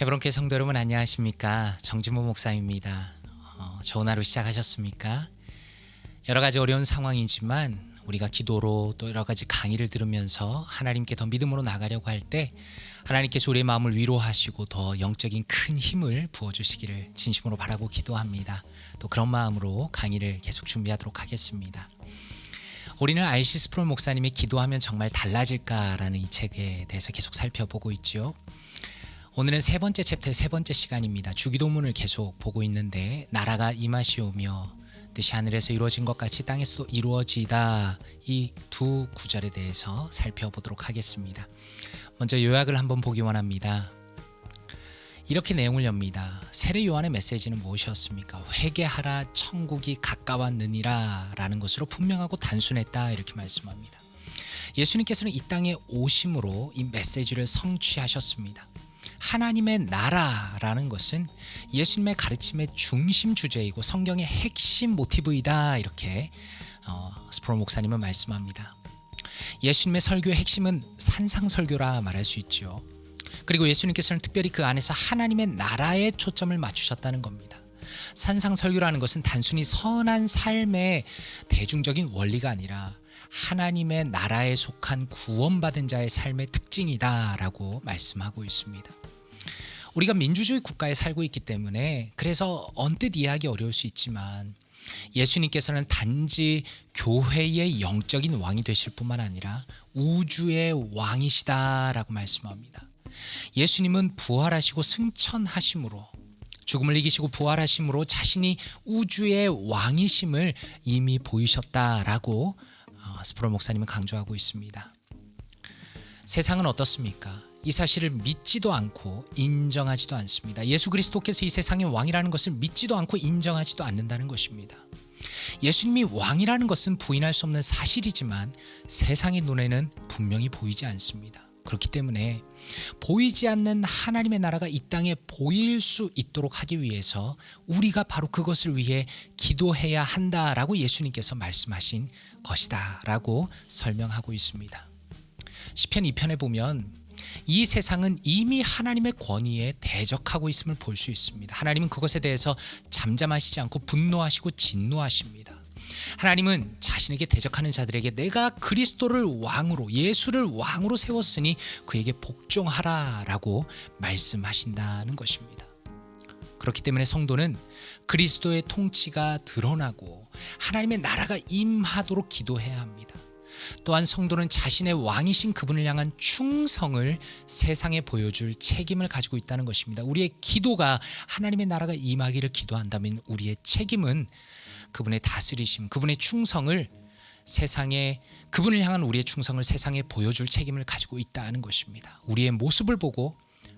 헤브론교회 성도 여러분 안녕하십니까? 정진모 목사입니다. 좋은 하루 시작하셨습니까? 여러 가지 어려운 상황이지만 우리가 기도로 또 여러 가지 강의를 들으면서 하나님께 더 믿음으로 나가려고 할 때 하나님께서 우리의 마음을 위로하시고 더 영적인 큰 힘을 부어주시기를 진심으로 바라고 기도합니다. 또 그런 마음으로 강의를 계속 준비하도록 하겠습니다. 우리는 R.C. 스프롤 목사님의 기도하면 정말 달라질까라는 이 책에 대해서 계속 살펴보고 있죠. 오늘은 세 번째 챕터의 세 번째 시간입니다. 주기도문을 계속 보고 있는데 나라가 임하시오며 뜻이 하늘에서 이루어진 것 같이 땅에서도 이루어지다, 이 두 구절에 대해서 살펴보도록 하겠습니다. 먼저 요약을 한번 보기 원합니다. 이렇게 내용을 엽니다. 세례 요한의 메시지는 무엇이었습니까? 회개하라, 천국이 가까웠느니라 라는 것으로 분명하고 단순했다, 이렇게 말씀합니다. 예수님께서는 이 땅에 오심으로 이 메시지를 성취하셨습니다. 하나님의 나라라는 것은 예수님의 가르침의 중심 주제이고 성경의 핵심 모티브이다, 이렇게 스프롤 목사님은 말씀합니다. 예수님의 설교의 핵심은 산상설교라 말할 수 있죠. 그리고 예수님께서는 특별히 그 안에서 하나님의 나라에 초점을 맞추셨다는 겁니다. 산상설교라는 것은 단순히 선한 삶의 대중적인 원리가 아니라 하나님의 나라에 속한 구원받은 자의 삶의 특징이다라고 말씀하고 있습니다. 우리가 민주주의 국가에 살고 있기 때문에 그래서 언뜻 이해하기 어려울 수 있지만 예수님께서는 단지 교회의 영적인 왕이 되실 뿐만 아니라 우주의 왕이시다라고 말씀합니다. 예수님은 부활하시고 승천하심으로, 죽음을 이기시고 부활하심으로 자신이 우주의 왕이심을 이미 보이셨다라고 스프롤 목사님은 강조하고 있습니다. 세상은 어떻습니까? 이 사실을 믿지도 않고 인정하지도 않습니다. 예수 그리스도께서 이 세상의 왕이라는 것을 믿지도 않고 인정하지도 않는다는 것입니다. 예수님이 왕이라는 것은 부인할 수 없는 사실이지만 세상의 눈에는 분명히 보이지 않습니다. 그렇기 때문에 보이지 않는 하나님의 나라가 이 땅에 보일 수 있도록 하기 위해서 우리가 바로 그것을 위해 기도해야 한다라고 예수님께서 말씀하신 것이다 라고 설명하고 있습니다. 시편 2편에 보면 이 세상은 이미 하나님의 권위에 대적하고 있음을 볼 수 있습니다. 하나님은 그것에 대해서 잠잠하시지 않고 분노하시고 진노하십니다. 하나님은 자신에게 대적하는 자들에게 내가 그리스도를 왕으로, 예수를 왕으로 세웠으니 그에게 복종하라라고 말씀하신다는 것입니다. 그렇기 때문에 성도는 그리스도의 통치가 드러나고 하나님의 나라가 임하도록 기도해야 합니다. 또한 성도는 자신의 왕이신 그분을 향한 충성을 세상에 보여줄 책임을 가지고 있다는 것입니다. 우리의 기도가 하나님의 나라가 임하기를 기도한다면 우리의 책임은 그분의 다스리심, 그분의 충성을 세상에, 그분을 향한 우리의 충성을 세상에 보여줄 책임을 가지고 있다는 것입니다. 우리의 모습을 보고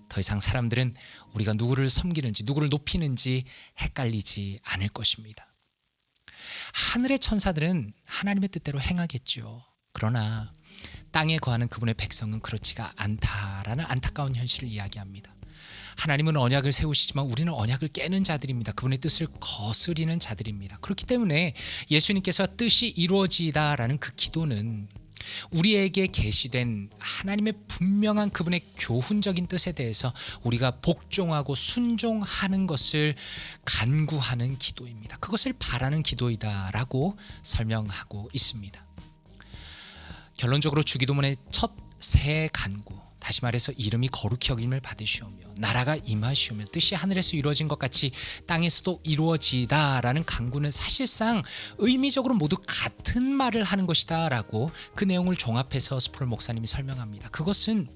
더 이상 사람들은 우리가 누구를 섬기는지, 누구를 높이는지 헷갈리지 않을 것입니다. 하늘의 천사들은 하나님의 뜻대로 행하겠죠. 그러나 땅에 거하는 그분의 백성은 그렇지가 않다라는 안타까운 현실을 이야기합니다. 하나님은 언약을 세우시지만 우리는 언약을 깨는 자들입니다. 그분의 뜻을 거스리는 자들입니다. 그렇기 때문에 예수님께서 뜻이 이루어지다라는 그 기도는 우리에게 계시된 하나님의 분명한 그분의 교훈적인 뜻에 대해서 우리가 복종하고 순종하는 것을 간구하는 기도입니다. 그것을 바라는 기도이다라고 설명하고 있습니다. 결론적으로 주기도문의 첫 세 간구, 다시 말해서 이름이 거룩히 여김을 받으시오며 나라가 임하시오며 뜻이 하늘에서 이루어진 것 같이 땅에서도 이루어지다라는 간구는 사실상 의미적으로 모두 같은 말을 하는 것이다 라고 그 내용을 종합해서 스프롤 목사님이 설명합니다. 그것은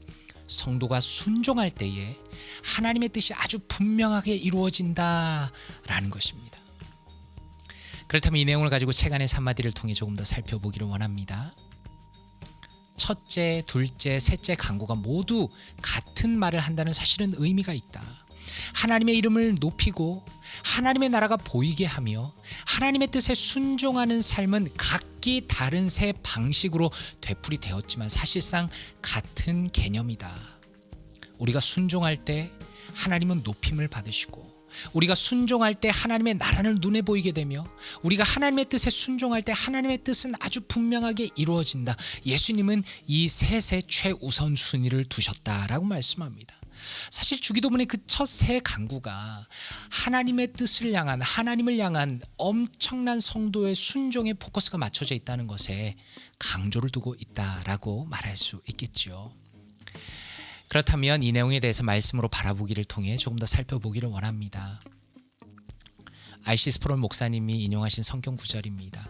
성도가 순종할 때에 하나님의 뜻이 아주 분명하게 이루어진다라는 것입니다. 그렇다면 이 내용을 가지고 책 안의 한마디를 통해 조금 더 살펴보기를 원합니다. 첫째, 둘째, 셋째 간구가 모두 같은 말을 한다는 사실은 의미가 있다. 하나님의 이름을 높이고 하나님의 나라가 보이게 하며 하나님의 뜻에 순종하는 삶은 각기 다른 세 방식으로 되풀이되었지만 사실상 같은 개념이다. 우리가 순종할 때 하나님은 높임을 받으시고 우리가 순종할 때 하나님의 나라를 눈에 보이게 되며 우리가 하나님의 뜻에 순종할 때 하나님의 뜻은 아주 분명하게 이루어진다. 예수님은 이 셋의 최우선순위를 두셨다라고 말씀합니다. 사실 주기도문의 그 첫 세 강구가 하나님의 뜻을 향한, 하나님을 향한 엄청난 성도의 순종의 포커스가 맞춰져 있다는 것에 강조를 두고 있다라고 말할 수 있겠죠. 그렇다면 이 내용에 대해서 말씀으로 바라보기를 통해 조금 더 살펴보기를 원합니다. R.C. 스프롤 목사님이 인용하신 성경 구절입니다.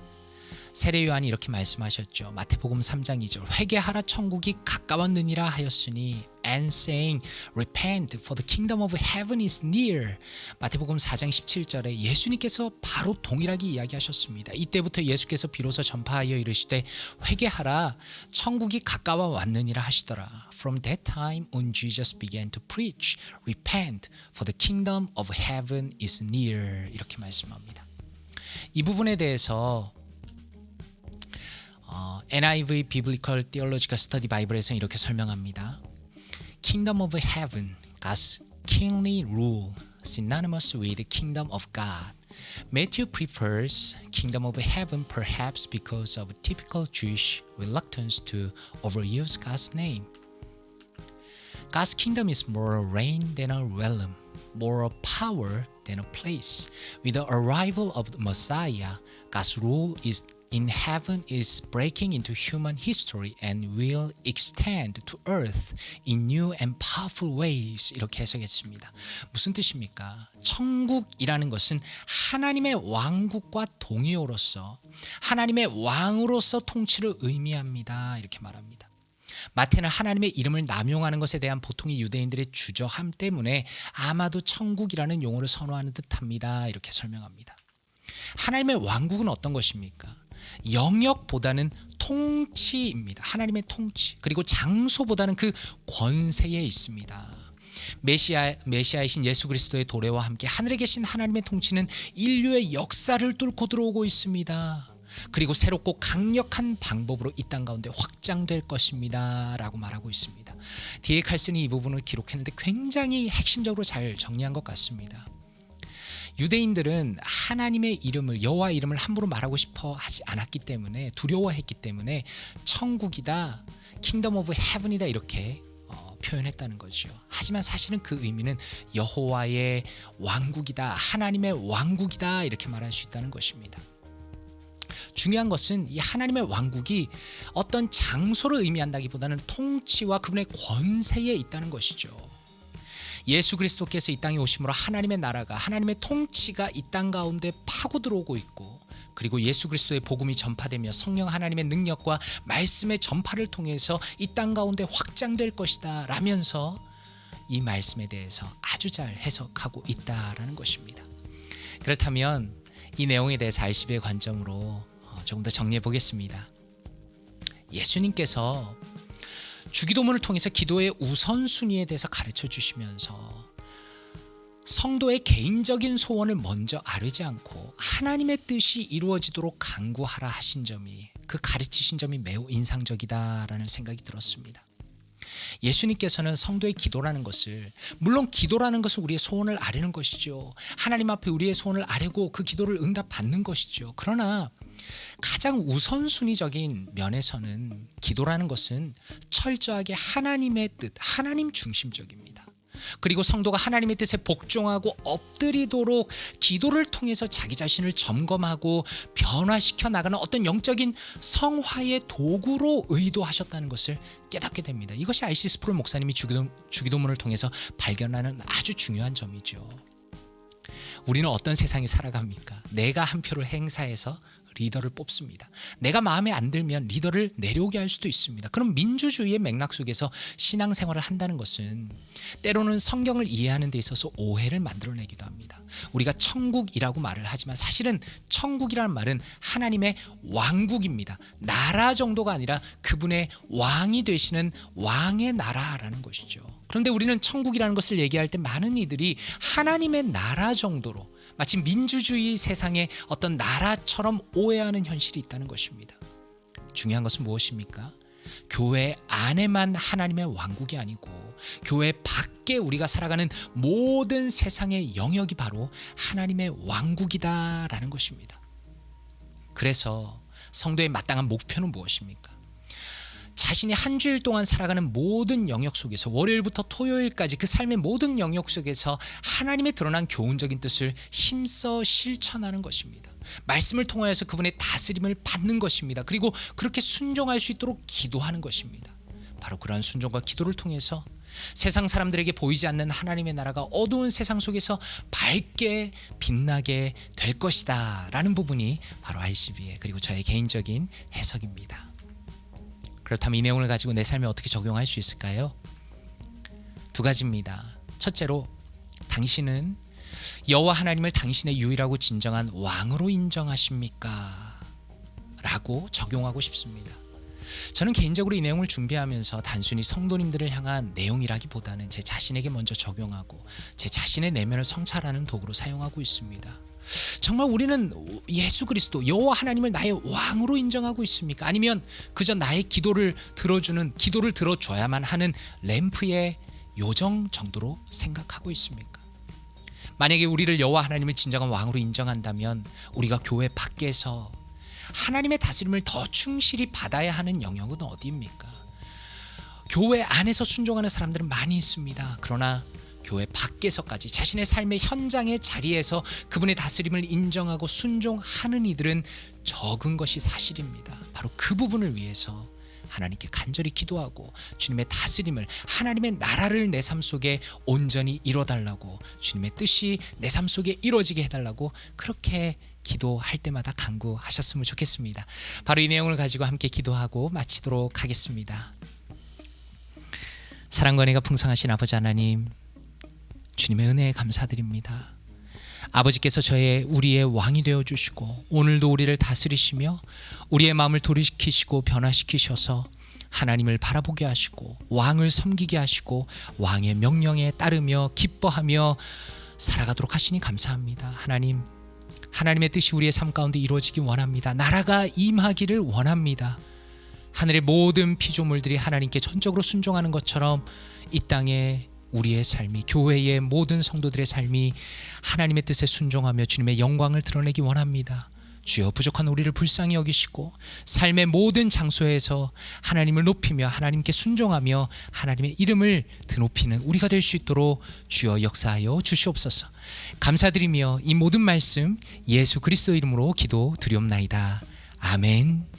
세례 요한이 이렇게 말씀하셨죠. 마태복음 3장 2절 회개하라 천국이 가까웠느니라 하였으니 and saying repent for the kingdom of heaven is near. 마태복음 4장 17절에 예수님께서 바로 동일하게 이야기하셨습니다. 이때부터 예수께서 비로소 전파하여 이르시되 회개하라 천국이 가까워 왔느니라 하시더라. From that time on Jesus began to preach repent for the kingdom of heaven is near. 이렇게 말씀합니다. 이 부분에 대해서 NIV Biblical Theological Study Bible에서는 이렇게 설명합니다. Kingdom of Heaven, God's kingly rule, synonymous with Kingdom of God. Matthew prefers Kingdom of Heaven perhaps because of typical Jewish reluctance to overuse God's name. God's kingdom is more a reign than a realm, more a power than a place. With the arrival of the Messiah, God's rule is in heaven is breaking into human history and will extend to earth in new and powerful ways. 이렇게 해석했습니다. 무슨 뜻입니까? 천국이라는 것은 하나님의 왕국과 동의어로서 하나님의 왕으로서 통치를 의미합니다. 이렇게 말합니다. 마태는 하나님의 이름을 남용하는 것에 대한 보통의 유대인들의 주저함 때문에 아마도 천국이라는 용어를 선호하는 듯합니다. 이렇게 설명합니다. 하나님의 왕국은 어떤 것입니까? 영역보다는 통치입니다. 하나님의 통치. 그리고 장소보다는 그 권세에 있습니다. 메시아이신 예수 그리스도의 도래와 함께 하늘에 계신 하나님의 통치는 인류의 역사를 뚫고 들어오고 있습니다. 그리고 새롭고 강력한 방법으로 이 땅 가운데 확장될 것입니다 라고 말하고 있습니다. D.A. 칼슨이 이 부분을 기록했는데 굉장히 핵심적으로 잘 정리한 것 같습니다. 유대인들은 하나님의 이름을, 여호와 이름을 함부로 말하고 싶어 하지 않았기 때문에, 두려워했기 때문에 천국이다, 킹덤 오브 헤븐이다 이렇게 표현했다는 거죠. 하지만 사실은 그 의미는 여호와의 왕국이다, 하나님의 왕국이다 이렇게 말할 수 있다는 것입니다. 중요한 것은 이 하나님의 왕국이 어떤 장소를 의미한다기보다는 통치와 그분의 권세에 있다는 것이죠. 예수 그리스도께서 이 땅에 오심으로 하나님의 나라가, 하나님의 통치가 이 땅 가운데 파고 들어오고 있고, 그리고 예수 그리스도의 복음이 전파되며 성령 하나님의 능력과 말씀의 전파를 통해서 이 땅 가운데 확장될 것이다 라면서 이 말씀에 대해서 아주 잘 해석하고 있다라는 것입니다. 그렇다면 이 내용에 대해서 RCB의 관점으로 조금 더 정리해 보겠습니다. 예수님께서 주기도문을 통해서 기도의 우선순위에 대해서 가르쳐 주시면서 성도의 개인적인 소원을 먼저 아뢰지 않고 하나님의 뜻이 이루어지도록 간구하라 하신 점이, 그 가르치신 점이 매우 인상적이다라는 생각이 들었습니다. 예수님께서는 성도의 기도라는 것을, 물론 기도라는 것은 우리의 소원을 아뢰는 것이죠. 하나님 앞에 우리의 소원을 아뢰고 그 기도를 응답받는 것이죠. 그러나 가장 우선순위적인 면에서는 기도라는 것은 철저하게 하나님의 뜻, 하나님 중심적입니다. 그리고 성도가 하나님의 뜻에 복종하고 엎드리도록 기도를 통해서 자기 자신을 점검하고 변화시켜 나가는 어떤 영적인 성화의 도구로 의도하셨다는 것을 깨닫게 됩니다. 이것이 R.C. 스프롤 목사님이 주기도문을 통해서 발견하는 아주 중요한 점이죠. 우리는 어떤 세상에 살아갑니까? 내가 한 표를 행사해서 리더를 뽑습니다. 내가 마음에 안 들면 리더를 내려오게 할 수도 있습니다. 그럼 민주주의의 맥락 속에서 신앙생활을 한다는 것은 때로는 성경을 이해하는 데 있어서 오해를 만들어내기도 합니다. 우리가 천국이라고 말을 하지만 사실은 천국이라는 말은 하나님의 왕국입니다. 나라 정도가 아니라 그분의 왕이 되시는 왕의 나라라는 것이죠. 그런데 우리는 천국이라는 것을 얘기할 때 많은 이들이 하나님의 나라 정도로 마치 민주주의 세상의 어떤 나라처럼 오해하는 현실이 있다는 것입니다. 중요한 것은 무엇입니까? 교회 안에만 하나님의 왕국이 아니고 교회 밖에 우리가 살아가는 모든 세상의 영역이 바로 하나님의 왕국이다라는 것입니다. 그래서 성도의 마땅한 목표는 무엇입니까? 자신이 한 주일 동안 살아가는 모든 영역 속에서 월요일부터 토요일까지 그 삶의 모든 영역 속에서 하나님의 드러난 교훈적인 뜻을 힘써 실천하는 것입니다. 말씀을 통하여서 그분의 다스림을 받는 것입니다. 그리고 그렇게 순종할 수 있도록 기도하는 것입니다. 바로 그러한 순종과 기도를 통해서 세상 사람들에게 보이지 않는 하나님의 나라가 어두운 세상 속에서 밝게 빛나게 될 것이다 라는 부분이 바로 RCB의 그리고 저의 개인적인 해석입니다. 그렇다면 이 내용을 가지고 내 삶에 어떻게 적용할 수 있을까요? 두 가지입니다. 첫째로, 당신은 여호와 하나님을 당신의 유일하고 진정한 왕으로 인정하십니까? 라고 적용하고 싶습니다. 저는 개인적으로 이 내용을 준비하면서 단순히 성도님들을 향한 내용이라기보다는 제 자신에게 먼저 적용하고 제 자신의 내면을 성찰하는 도구로 사용하고 있습니다. 정말 우리는 예수 그리스도 여호와 하나님을 나의 왕으로 인정하고 있습니까? 아니면 그저 나의 기도를 들어줘야만 하는 램프의 요정 정도로 생각하고 있습니까? 만약에 우리를 여호와 하나님을 진정한 왕으로 인정한다면 우리가 교회 밖에서 하나님의 다스림을 더 충실히 받아야 하는 영역은 어디입니까? 교회 안에서 순종하는 사람들은 많이 있습니다. 그러나 교회 밖에서까지 자신의 삶의 현장의 자리에서 그분의 다스림을 인정하고 순종하는 이들은 적은 것이 사실입니다. 바로 그 부분을 위해서 하나님께 간절히 기도하고 주님의 다스림을, 하나님의 나라를 내 삶 속에 온전히 이뤄달라고, 주님의 뜻이 내 삶 속에 이루어지게 해달라고 그렇게 기도할 때마다 간구하셨으면 좋겠습니다. 바로 이 내용을 가지고 함께 기도하고 마치도록 하겠습니다. 사랑과 은혜가 풍성하신 아버지 하나님, 주님의 은혜에 감사드립니다. 아버지께서 우리의 왕이 되어주시고 오늘도 우리를 다스리시며 우리의 마음을 돌이키시고 변화시키셔서 하나님을 바라보게 하시고 왕을 섬기게 하시고 왕의 명령에 따르며 기뻐하며 살아가도록 하시니 감사합니다. 하나님의 뜻이 우리의 삶 가운데 이루어지기 원합니다. 나라가 임하기를 원합니다. 하늘의 모든 피조물들이 하나님께 전적으로 순종하는 것처럼 이 땅에 우리의 삶이, 교회의 모든 성도들의 삶이 하나님의 뜻에 순종하며 주님의 영광을 드러내기 원합니다. 주여, 부족한 우리를 불쌍히 여기시고 삶의 모든 장소에서 하나님을 높이며 하나님께 순종하며 하나님의 이름을 드높이는 우리가 될 수 있도록 주여 역사하여 주시옵소서. 감사드리며 이 모든 말씀 예수 그리스도 이름으로 기도드리옵나이다. 아멘.